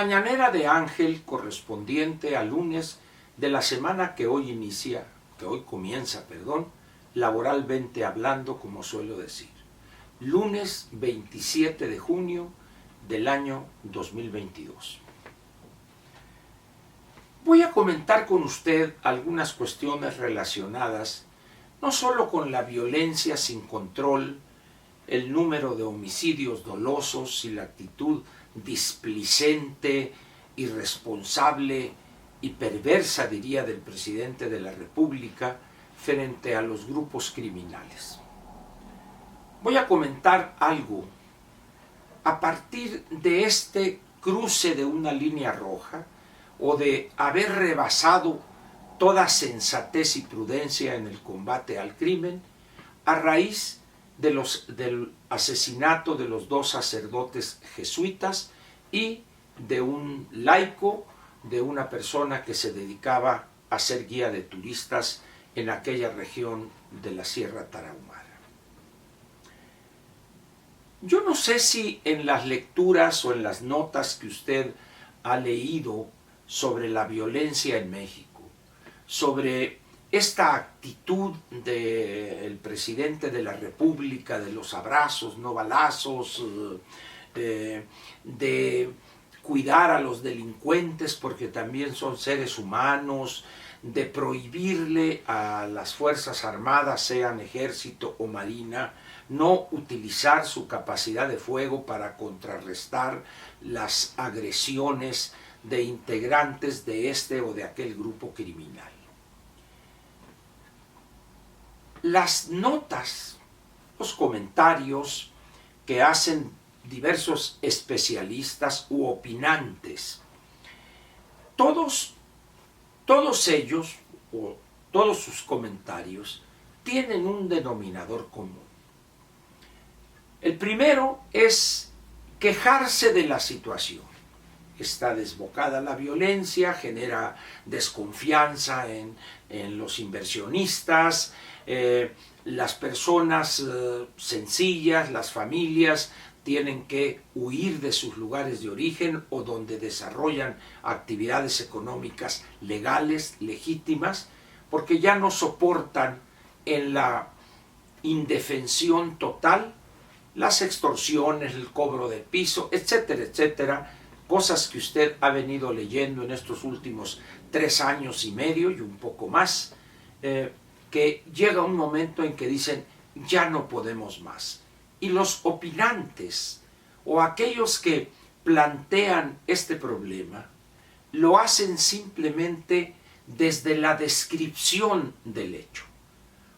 mañanera de Ángel correspondiente al lunes de la semana que hoy comienza, laboralmente hablando, como suelo decir. Lunes 27 de junio del año 2022. Voy a comentar con usted algunas cuestiones relacionadas no solo con la violencia sin control, el número de homicidios dolosos y la actitud displicente, irresponsable y perversa, diría, del presidente de la República frente a los grupos criminales. Voy a comentar algo a partir de este cruce de una línea roja o de haber rebasado toda sensatez y prudencia en el combate al crimen a raíz del asesinato de los dos sacerdotes jesuitas y de un laico, de una persona que se dedicaba a ser guía de turistas en aquella región de la Sierra Tarahumara. Yo no sé si en las lecturas o en las notas que usted ha leído sobre la violencia en México, sobre esta actitud del presidente de la República, de los abrazos, no balazos, de cuidar a los delincuentes porque también son seres humanos, de prohibirle a las Fuerzas Armadas, sean ejército o marina, no utilizar su capacidad de fuego para contrarrestar las agresiones de integrantes de este o de aquel grupo criminal. Las notas, los comentarios que hacen diversos especialistas u opinantes, todos ellos, o todos sus comentarios, tienen un denominador común. El primero es quejarse de la situación. Está desbocada la violencia, genera desconfianza en los inversionistas, las personas sencillas, las familias, tienen que huir de sus lugares de origen o donde desarrollan actividades económicas legales, legítimas, porque ya no soportan en la indefensión total las extorsiones, el cobro de piso, etcétera, etcétera, cosas que usted ha venido leyendo en estos últimos 3 años y medio y un poco más, que llega un momento en que dicen, ya no podemos más. Y los opinantes o aquellos que plantean este problema lo hacen simplemente desde la descripción del hecho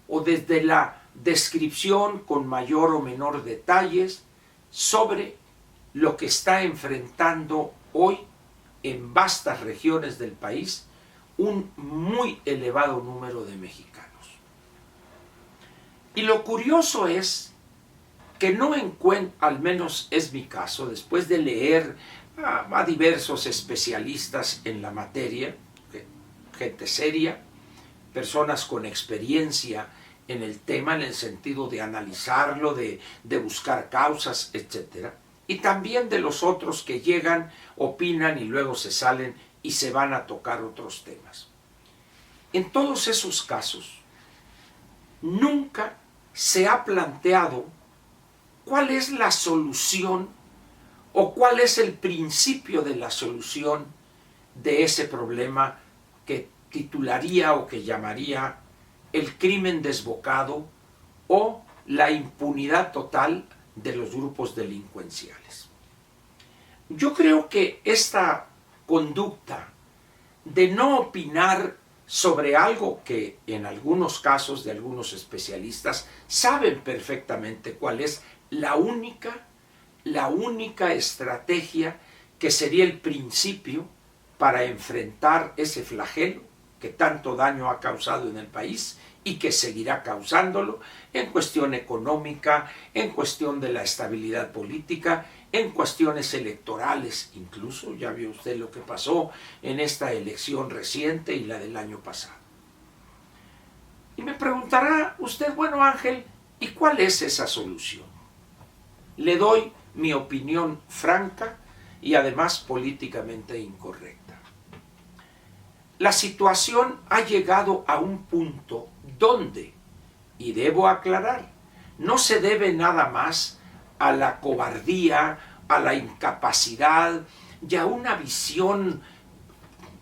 o desde la descripción con mayor o menor detalles sobre lo que está enfrentando hoy en vastas regiones del país un muy elevado número de mexicanos. Y lo curioso es que no encuentro, al menos es mi caso, después de leer a diversos especialistas en la materia, gente seria, personas con experiencia en el tema, en el sentido de analizarlo, de buscar causas, etc. Y también de los otros que llegan, opinan y luego se salen y se van a tocar otros temas. En todos esos casos, nunca se ha planteado cuál es la solución o cuál es el principio de la solución de ese problema que titularía o que llamaría el crimen desbocado o la impunidad total de los grupos delincuenciales. Yo creo que esta conducta de no opinar sobre algo que en algunos casos de algunos especialistas saben perfectamente cuál es la única estrategia que sería el principio para enfrentar ese flagelo que tanto daño ha causado en el país y que seguirá causándolo en cuestión económica, en cuestión de la estabilidad política, en cuestiones electorales incluso. Ya vio usted lo que pasó en esta elección reciente y la del año pasado. Y me preguntará usted, bueno Ángel, ¿y cuál es esa solución? Le doy mi opinión franca y además políticamente incorrecta. La situación ha llegado a un punto donde, y debo aclarar, no se debe nada más a la cobardía, a la incapacidad y a una visión,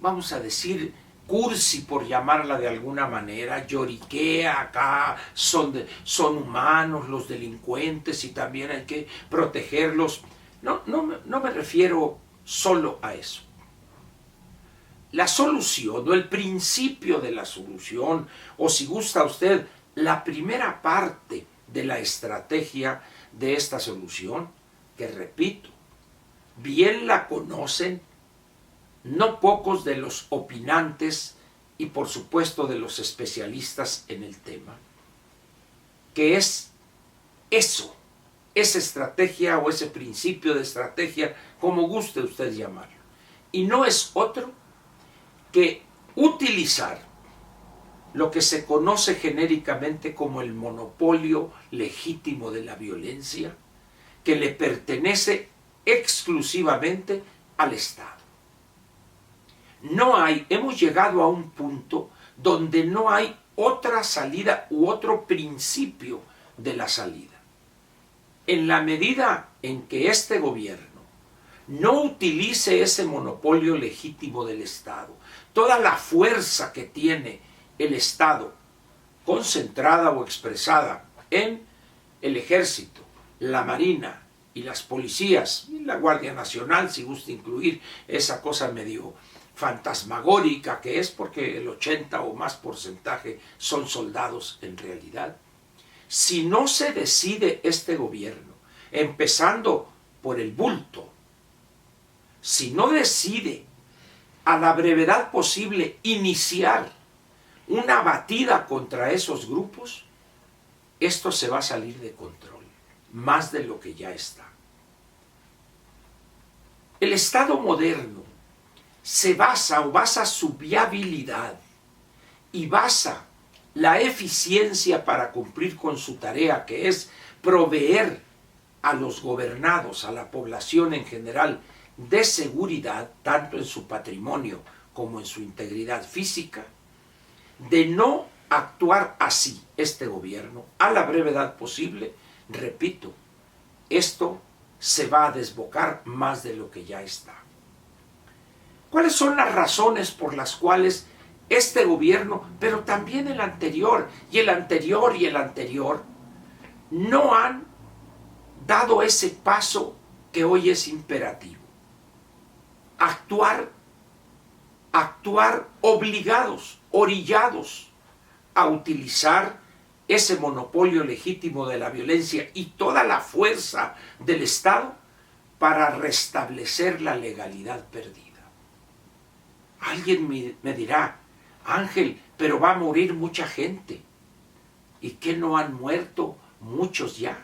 vamos a decir, cursi, por llamarla de alguna manera, lloriquea acá, son humanos los delincuentes y también hay que protegerlos. No me refiero solo a eso. La solución o el principio de la solución, o si gusta usted, la primera parte de la estrategia de esta solución, que repito, bien la conocen no pocos de los opinantes y por supuesto de los especialistas en el tema, que es eso, esa estrategia o ese principio de estrategia, como guste usted llamarlo. Y no es otro que utilizar lo que se conoce genéricamente como el monopolio legítimo de la violencia, que le pertenece exclusivamente al Estado. Hemos llegado a un punto donde no hay otra salida u otro principio de la salida. En la medida en que este gobierno no utilice ese monopolio legítimo del Estado, toda la fuerza que tiene el Estado, concentrada o expresada en el Ejército, la Marina y las policías, y la Guardia Nacional, si gusta incluir esa cosa medio fantasmagórica que es, porque el 80 o más porcentaje son soldados en realidad. Si no se decide este gobierno, empezando por el bulto, si no decide a la brevedad posible iniciar una batida contra esos grupos, esto se va a salir de control, más de lo que ya está. El Estado moderno se basa su viabilidad y basa la eficiencia para cumplir con su tarea, que es proveer a los gobernados, a la población en general, de seguridad, tanto en su patrimonio como en su integridad física, de no actuar así este gobierno a la brevedad posible, repito, esto se va a desbocar más de lo que ya está. ¿Cuáles son las razones por las cuales este gobierno, pero también el anterior, y el anterior, y el anterior, no han dado ese paso que hoy es imperativo? Actuar obligados, orillados a utilizar ese monopolio legítimo de la violencia y toda la fuerza del Estado para restablecer la legalidad perdida. Alguien me dirá, Ángel, pero va a morir mucha gente. ¿Y qué no han muerto muchos ya?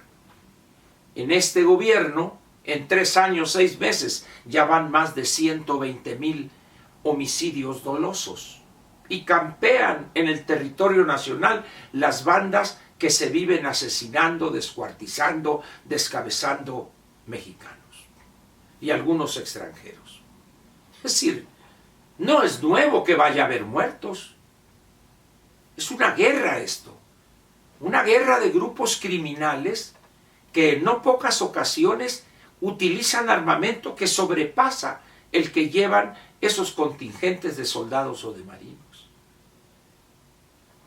En este gobierno, en 3 años, 6 meses, ya van más de 120,000 homicidios dolosos. Y campean en el territorio nacional las bandas que se viven asesinando, descuartizando, descabezando mexicanos y algunos extranjeros. Es decir, no es nuevo que vaya a haber muertos. Es una guerra esto. Una guerra de grupos criminales que en no pocas ocasiones utilizan armamento que sobrepasa el que llevan esos contingentes de soldados o de marinos.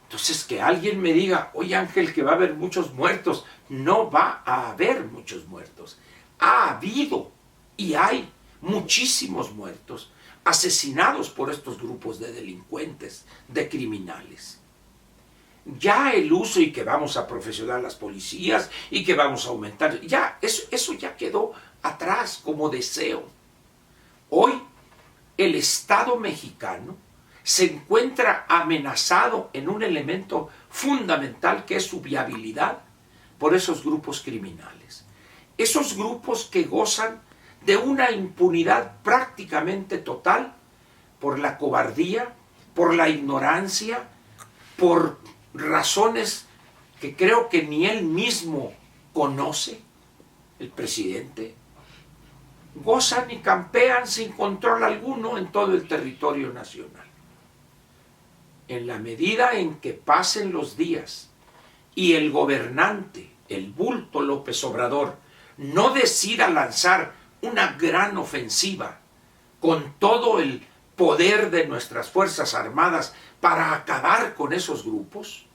Entonces, que alguien me diga, oye Ángel, que va a haber muchos muertos. No va a haber muchos muertos. Ha habido y hay muchísimos muertos asesinados por estos grupos de delincuentes, de criminales. Ya el uso y que vamos a profesionalizar las policías y que vamos a aumentar, ya eso ya quedó atrás como deseo. Hoy el Estado mexicano se encuentra amenazado en un elemento fundamental que es su viabilidad por esos grupos criminales. Esos grupos que gozan de una impunidad prácticamente total por la cobardía, por la ignorancia, por razones que creo que ni él mismo conoce, el presidente. gozan y campean sin control alguno en todo el territorio nacional. En la medida en que pasen los días y el gobernante, el bulto López Obrador, no decida lanzar una gran ofensiva con todo el poder de nuestras Fuerzas Armadas para acabar con esos grupos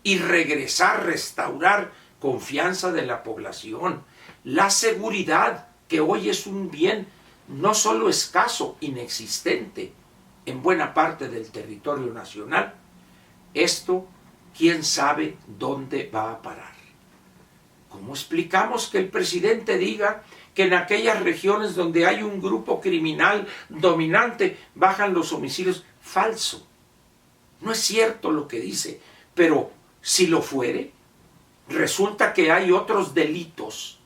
y restaurar confianza de la población, la seguridad, que hoy es un bien no solo escaso, inexistente en buena parte del territorio nacional, esto, quién sabe dónde va a parar. ¿Cómo explicamos que el presidente diga que en aquellas regiones donde hay un grupo criminal dominante bajan los homicidios? Falso. No es cierto lo que dice, pero si lo fuere, resulta que hay otros delitos,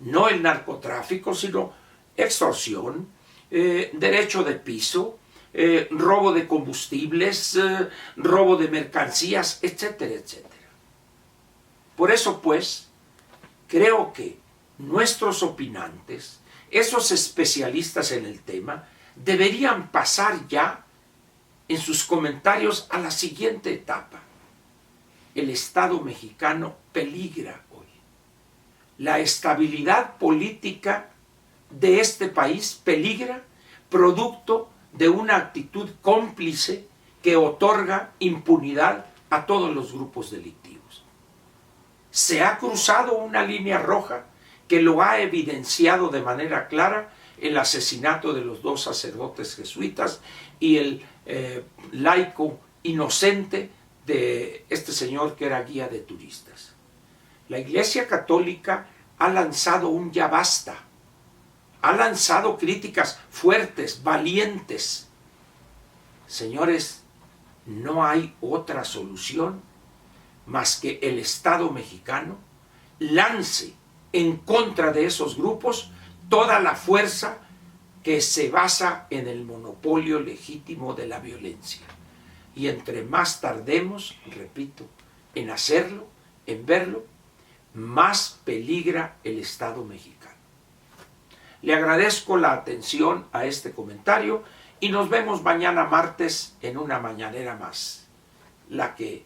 no el narcotráfico, sino extorsión, derecho de piso, robo de combustibles, robo de mercancías, etcétera, etcétera. Por eso, pues, creo que nuestros opinantes, esos especialistas en el tema, deberían pasar ya en sus comentarios a la siguiente etapa. El Estado mexicano peligra hoy. La estabilidad política de este país peligra producto de una actitud cómplice que otorga impunidad a todos los grupos delictivos. Se ha cruzado una línea roja que lo ha evidenciado de manera clara el asesinato de los 2 sacerdotes jesuitas y el laico inocente de este señor que era guía de turistas. La Iglesia Católica ha lanzado un ya basta, ha lanzado críticas fuertes, valientes. Señores, no hay otra solución más que el Estado mexicano lance en contra de esos grupos toda la fuerza que se basa en el monopolio legítimo de la violencia. Y entre más tardemos, repito, en hacerlo, en verlo, más peligra el Estado mexicano. Le agradezco la atención a este comentario y nos vemos mañana martes en una mañanera más, la que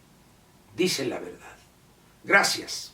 dice la verdad. Gracias.